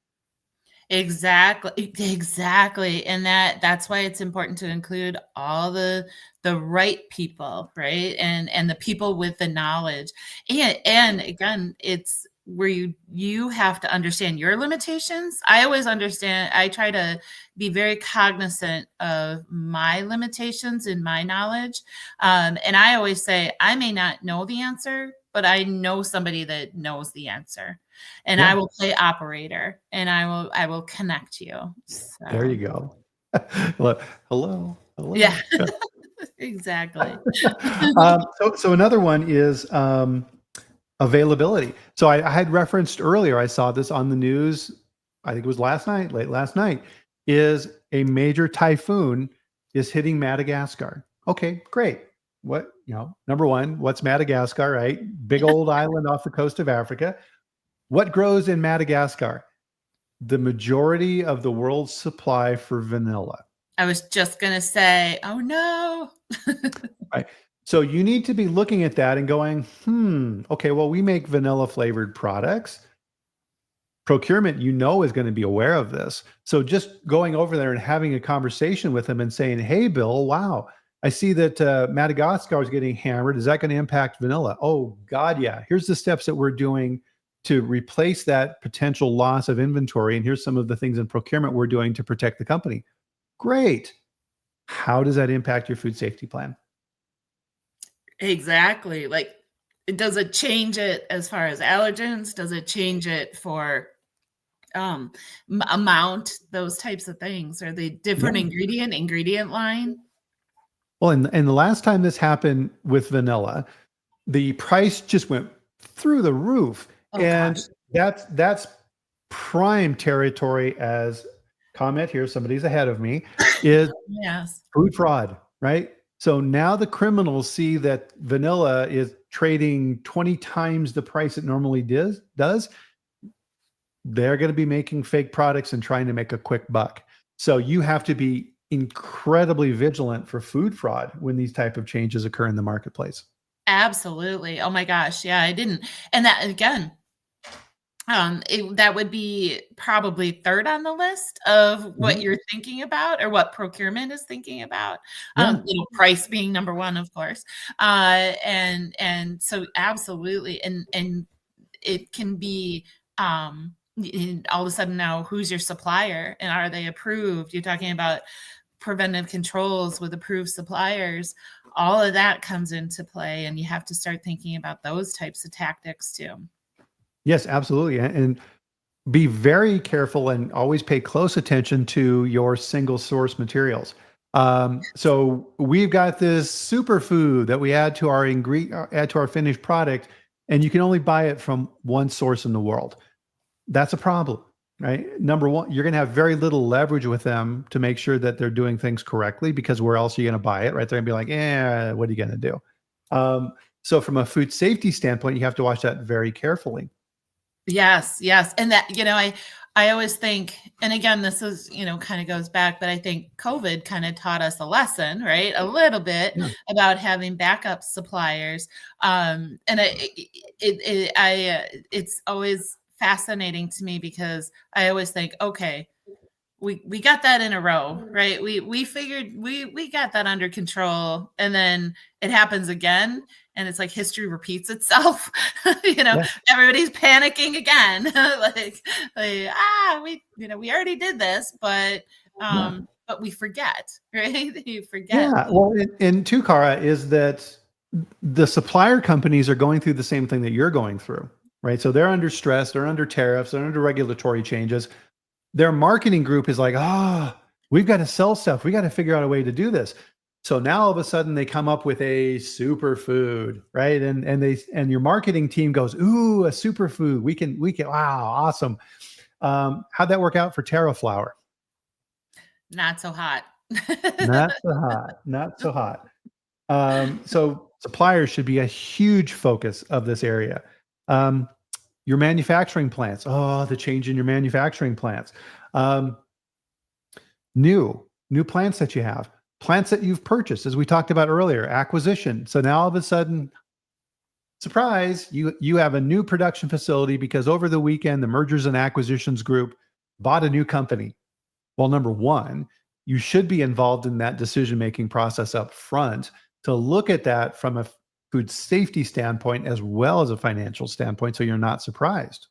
Exactly. And that's why it's important to include all the right people, right? And the people with the knowledge. And again, it's where you have to understand your limitations. I try to be very cognizant of my limitations and my knowledge. And I always say, I may not know the answer, but I know somebody that knows the answer. And I Yeah, will play operator, and I will connect you. there you So go. Hello, hello, yeah, hello. exactly. So another one is availability. So I had referenced earlier, I saw this on the news, I think it was late last night, is a major typhoon is hitting Madagascar. Okay, great. What, number one, what's Madagascar, right? Big old island off the coast of Africa. What grows in Madagascar? The majority of the world's supply for vanilla. I was just gonna say, oh no. Right. So you need to be looking at that and going, okay, well, we make vanilla flavored products. Procurement, is going to be aware of this. So just going over there and having a conversation with them and saying, hey, Bill, wow, I see that Madagascar is getting hammered. Is that going to impact vanilla? Oh, God, yeah. Here's the steps that we're doing to replace that potential loss of inventory. And here's some of the things in procurement we're doing to protect the company. Great. How does that impact your food safety plan? Exactly. Like, does it change it as far as allergens? Does it change it for amount, those types of things? Are they different Yeah. ingredient line? Well, and the last time this happened with vanilla, the price just went through the roof. Oh And gosh. that's prime territory, as comment here, somebody's ahead of me, is Yes. food fraud, right? So now the criminals see that vanilla is trading 20 times the price it normally does. They're going to be making fake products and trying to make a quick buck. So you have to be incredibly vigilant for food fraud when these type of changes occur in the marketplace. Absolutely. Oh my gosh. Yeah, I didn't. And that again, that would be probably third on the list of what Mhm. you're thinking about or what procurement is thinking about. Yeah. Price being number one, of course. And so absolutely. And it can be all of a sudden now who's your supplier and are they approved? You're talking about preventive controls with approved suppliers. All of that comes into play, and you have to start thinking about those types of tactics too. Yes, absolutely. And be very careful and always pay close attention to your single source materials. So we've got this superfood that we add to our add to our finished product, and you can only buy it from one source in the world. That's a problem, right? Number one, you're going to have very little leverage with them to make sure that they're doing things correctly, because where else are you going to buy it, right? They're going to be like, what are you going to do? So from a food safety standpoint, you have to watch that very carefully. Yes, yes. And that, I always think, and again, this is, kind of goes back, but I think COVID kind of taught us a lesson, right? A little bit Yeah. about having backup suppliers. And it's always fascinating to me because I always think, okay, we got that in a row, right? We figured we got that under control, and then it happens again, and it's like history repeats itself. Yeah. Everybody's panicking again, we already did this, but Yeah. we forget, right? You forget. Yeah. Well, in two, Cara, is that the supplier companies are going through the same thing that you're going through, right? So they're under stress, they're under tariffs, they're under regulatory changes. Their marketing group is like, we've got to sell stuff. We got to figure out a way to do this. So now all of a sudden they come up with a superfood, right? And your marketing team goes, ooh, a superfood. We can, wow, awesome. How'd that work out for Terra flour? Not so hot. Not so hot, not so hot. So suppliers should be a huge focus of this area. Your manufacturing plants. Oh, the change in your manufacturing plants. Um, new plants that you have, plants that you've purchased, as we talked about earlier, acquisition. So now all of a sudden, surprise, you have a new production facility because over the weekend, the mergers and acquisitions group bought a new company. Well, number one, you should be involved in that decision-making process up front to look at that from a food safety standpoint as well as a financial standpoint, so you're not surprised.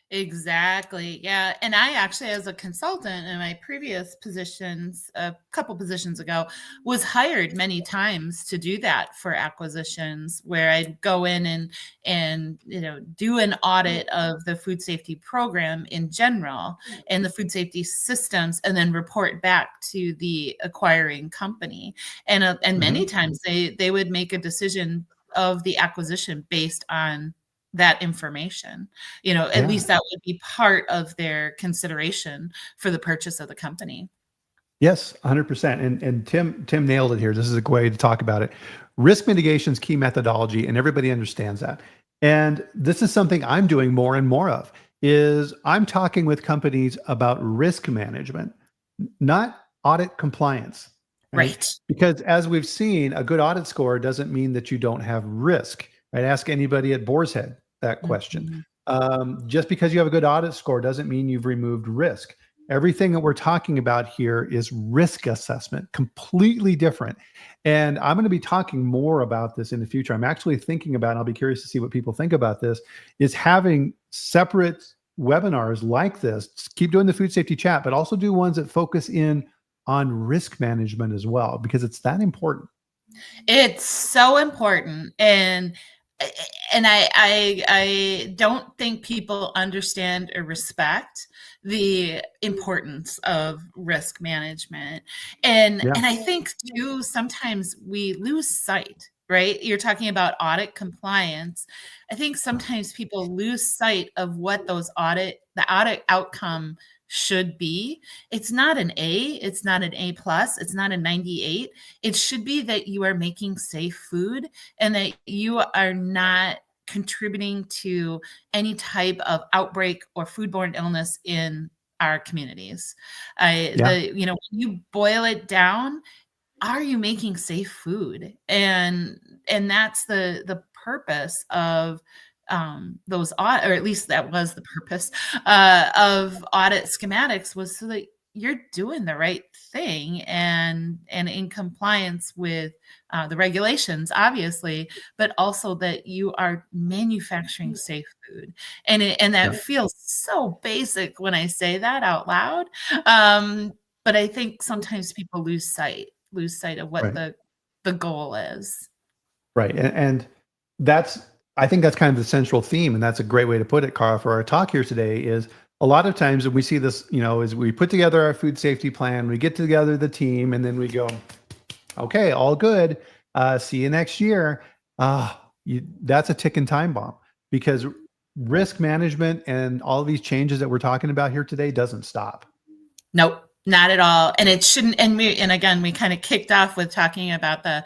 Exactly. Yeah. And I actually, as a consultant in my previous positions, a couple positions ago, was hired many times to do that for acquisitions, where I'd go in and do an audit of the food safety program in general and the food safety systems, and then report back to the acquiring company. And many Mhm. times they would make a decision of the acquisition based on that information. At Yeah. least that would be part of their consideration for the purchase of the company. Yes, 100%. And Tim nailed it here. This is a way to talk about it. Risk mitigation is key methodology, and everybody understands that. And this is something I'm doing more and more of. Is I'm talking with companies about risk management, not audit compliance, right? Right. Because as we've seen, a good audit score doesn't mean that you don't have risk. Right? Ask anybody at Boar's Head that question. Mhm. Just because you have a good audit score doesn't mean you've removed risk. Everything that we're talking about here is risk assessment, completely different. And I'm going to be talking more about this in the future. I'm actually thinking about, and I'll be curious to see what people think about this, is having separate webinars like this. Just keep doing the food safety chat, but also do ones that focus in on risk management as well, because it's that important. It's so important. And I don't think people understand or respect the importance of risk management. And Yeah. I think too, sometimes we lose sight, right? You're talking about audit compliance. I think sometimes people lose sight of what the audit outcome should be. It's not an A, it's not an A plus, it's not a 98. It should be that you are making safe food and that you are not contributing to any type of outbreak or foodborne illness in our communities. Yeah. When you boil it down, are you making safe food? And that's the purpose of those audit, or at least that was the purpose of audit schematics, was so that you're doing the right thing and in compliance with the regulations, obviously, but also that you are manufacturing safe food. And that Yeah. feels so basic when I say that out loud. Um, but I think sometimes people lose sight of what Right. the goal is. Right. And that's, I think that's kind of the central theme. And that's a great way to put it, Carl, for our talk here today is a lot of times when we see this, is we put together our food safety plan, we get together the team, and then we go, okay, all good. See you next year. That's a ticking time bomb, because risk management and all these changes that we're talking about here today doesn't stop. Nope, not at all. And it shouldn't. And again, we kind of kicked off with talking about the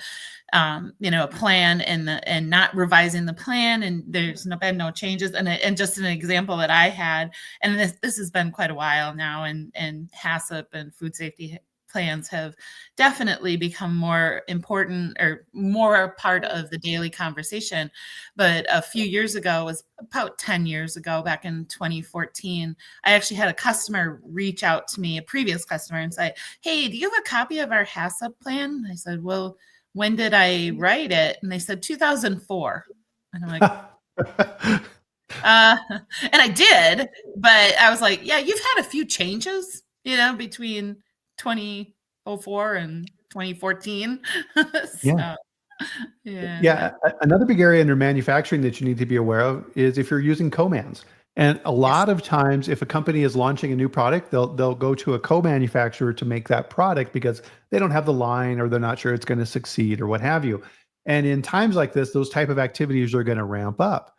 plan and not revising the plan, and there's been no changes. And just an example that I had, and this has been quite a while now, and HACCP and food safety plans have definitely become more important or more a part of the daily conversation. But a few years ago, was about 10 years ago, back in 2014, I actually had a customer reach out to me, a previous customer, and say, "Hey, do you have a copy of our HACCP plan?" I said, "Well, when did I write it?" And they said 2004. And I'm like, uh, and I did, but I was like, yeah, you've had a few changes, between 2004 and 2014. Yeah. So, yeah. Yeah, another big area under manufacturing that you need to be aware of is if you're using co-mans. And a Yes. lot of times, if a company is launching a new product, they'll go to a co-manufacturer to make that product because they don't have the line or they're not sure it's going to succeed or what have you. And in times like this, those type of activities are going to ramp up.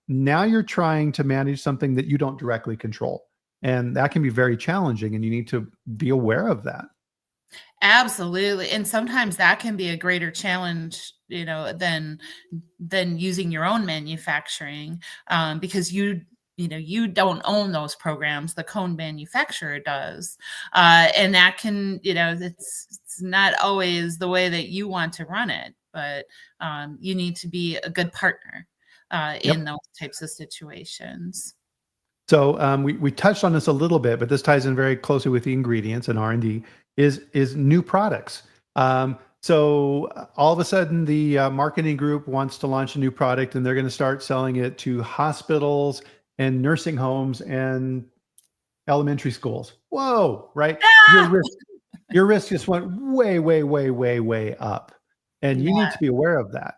Now you're trying to manage something that you don't directly control, and that can be very challenging. And you need to be aware of that. Absolutely. And sometimes that can be a greater challenge, than using your own manufacturing, because you don't own those programs, the cone manufacturer does. And that can, it's not always the way that you want to run it, but you need to be a good partner in Yep. those types of situations. So we touched on this a little bit, but this ties in very closely with the ingredients and R&D is new products. So all of a sudden, the marketing group wants to launch a new product, and they're going to start selling it to hospitals and nursing homes and elementary schools. Whoa, right? Your Ah! risk, your risk just went way, way, way, way, way up, and you Yeah, need to be aware of that.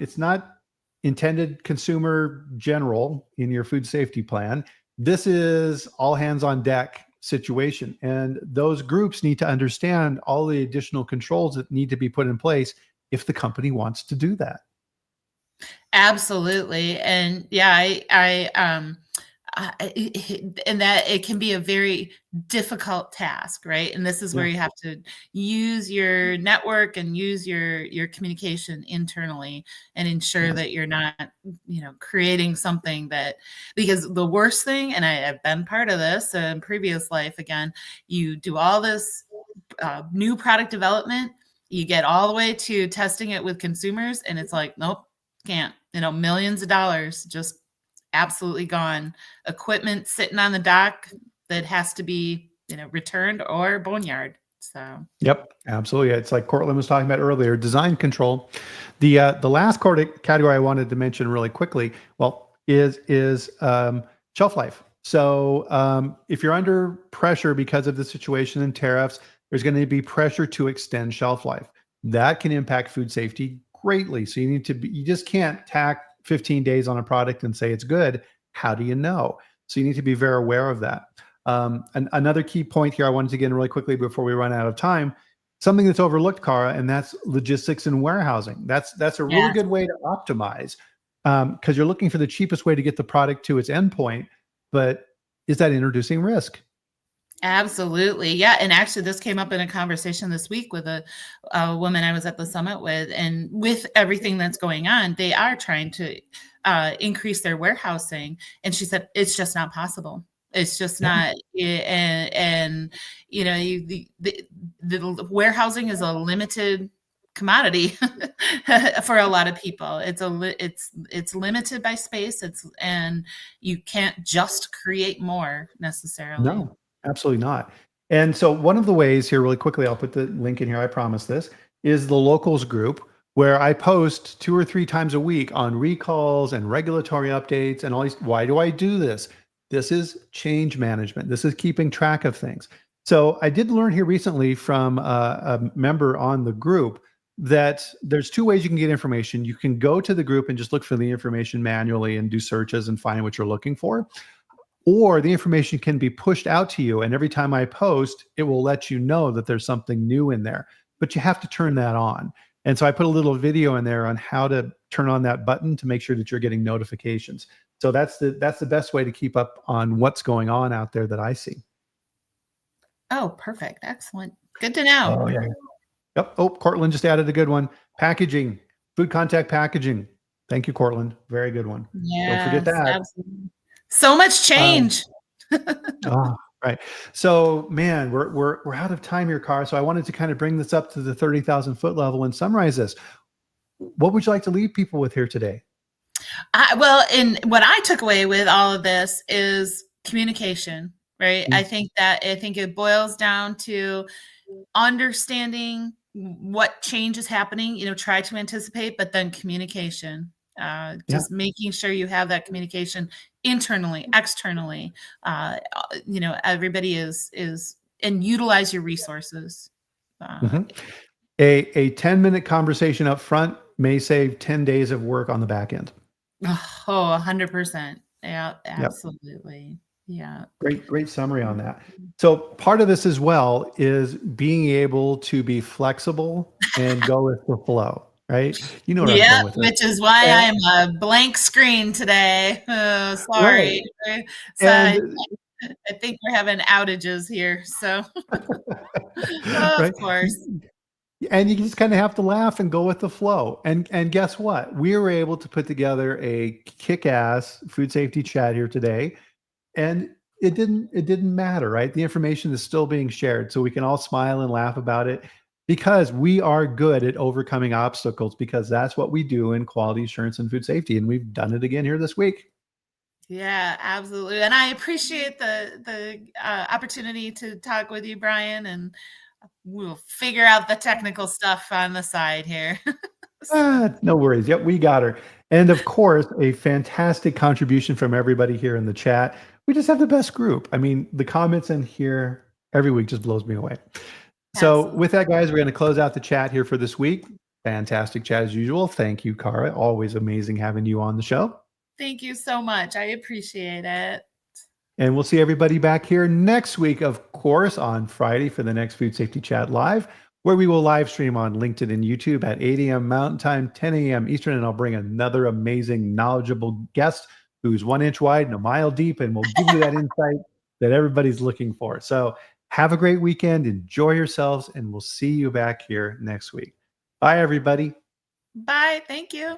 It's not intended consumer general in your food safety plan. This is all hands on deck situation, and those groups need to understand all the additional controls that need to be put in place if the company wants to do that. absolutely. And yeah, and that it can be a very difficult task, right? And this is where Yeah. you have to use your network and use your communication internally and ensure Yes. that you're not, creating something that, because the worst thing, and I've been part of this in previous life, again, you do all this new product development, you get all the way to testing it with consumers, and it's like, nope, can't. Millions of dollars just absolutely gone. Equipment sitting on the dock that has to be, returned or boneyard. So Yep, absolutely. It's like Cortland was talking about earlier, design control. The last category I wanted to mention really quickly, well, is shelf life. So if you're under pressure because of the situation and tariffs, there's going to be pressure to extend shelf life. That can impact food safety greatly. So you just can't tack 15 days on a product and say it's good. How do you know? So you need to be very aware of that. And another key point here I wanted to get in really quickly before we run out of time, something that's overlooked, Cara, and that's logistics and warehousing. That's a really yeah, good way to optimize because you're looking for the cheapest way to get the product to its endpoint. But is that introducing risk? absolutely. Yeah. And actually, this came up in a conversation this week with a woman I was at the summit with. And with everything that's going on, they are trying to increase their warehousing. And she said, it's just not possible. It's just Yeah. not. And the warehousing is a limited commodity for a lot of people. It's limited by space. And you can't just create more necessarily. No, absolutely not. And so one of the ways here, really quickly, I'll put the link in here, I promise this, is the locals group where I post 2 or 3 times a week on recalls and regulatory updates and all these. Why do I do this? This is change management. This is keeping track of things. So I did learn here recently from a member on the group that there's 2 ways you can get information. You can go to the group and just look for the information manually and do searches and find what you're looking for, or the information can be pushed out to you. And every time I post, it will let you know that there's something new in there, but you have to turn that on. And so I put a little video in there on how to turn on that button to make sure that you're getting notifications. So that's the best way to keep up on what's going on out there that I see. Oh, perfect. Excellent. Good to know. Oh, yeah. Yep. Oh, Cortland just added a good one. Packaging, food contact packaging. Thank you, Cortland. Very good one. Don't forget Yes, that. absolutely. So much Um, change. Oh, right. So, man, we're out of time here, Car. So I wanted to kind of bring this up to the 30,000-foot level and summarize this. What would you like to leave people with here today? Well, and what I took away with all of this is communication, right? Mm. I think it boils down to understanding what change is happening, try to anticipate, but then communication, Yeah. just making sure you have that communication internally, externally, everybody is, and utilize your resources. Uh, Mhm. A 10-minute conversation up front may save 10 days of work on the back end. Oh, 100%. Yeah, Yep. absolutely. Yeah. Great summary on that. So part of this as well is being able to be flexible and go with the flow, right? You know where I'm Yep, going with this. which is why And, I'm a blank screen today. Oh, right. sorry. So And I think we're having outages here. So, of right. course. And you just kind of have to laugh and go with the flow. And guess what? We were able to put together a kick-ass food safety chat here today. And it didn't matter, right? The information is still being shared. So we can all smile and laugh about it because we are good at overcoming obstacles, because that's what we do in quality assurance and food safety. And we've done it again here this week. Yeah, absolutely. And I appreciate the opportunity to talk with you, Bryan. And We'll figure out the technical stuff on the side here. No worries. Yep, we got her. And of course, a fantastic contribution from everybody here in the chat. We just have the best group. I mean, the comments in here every week just blows me away. So Absolutely. with that, guys, we're going to close out the chat here for this week. Fantastic chat as usual. Thank you, Cara. Always amazing having you on the show. Thank you so much. I appreciate it. And we'll see everybody back here next week, of course, on Friday for the next Food Safety Chat Live, where we will live stream on LinkedIn and YouTube at 8 a.m. Mountain Time, 10 a.m. Eastern. And I'll bring another amazing, knowledgeable guest who's 1 inch wide and a mile deep, and we'll give you that insight that everybody's looking for. So have a great weekend. Enjoy yourselves, and we'll see you back here next week. Bye, everybody. Bye. Thank you.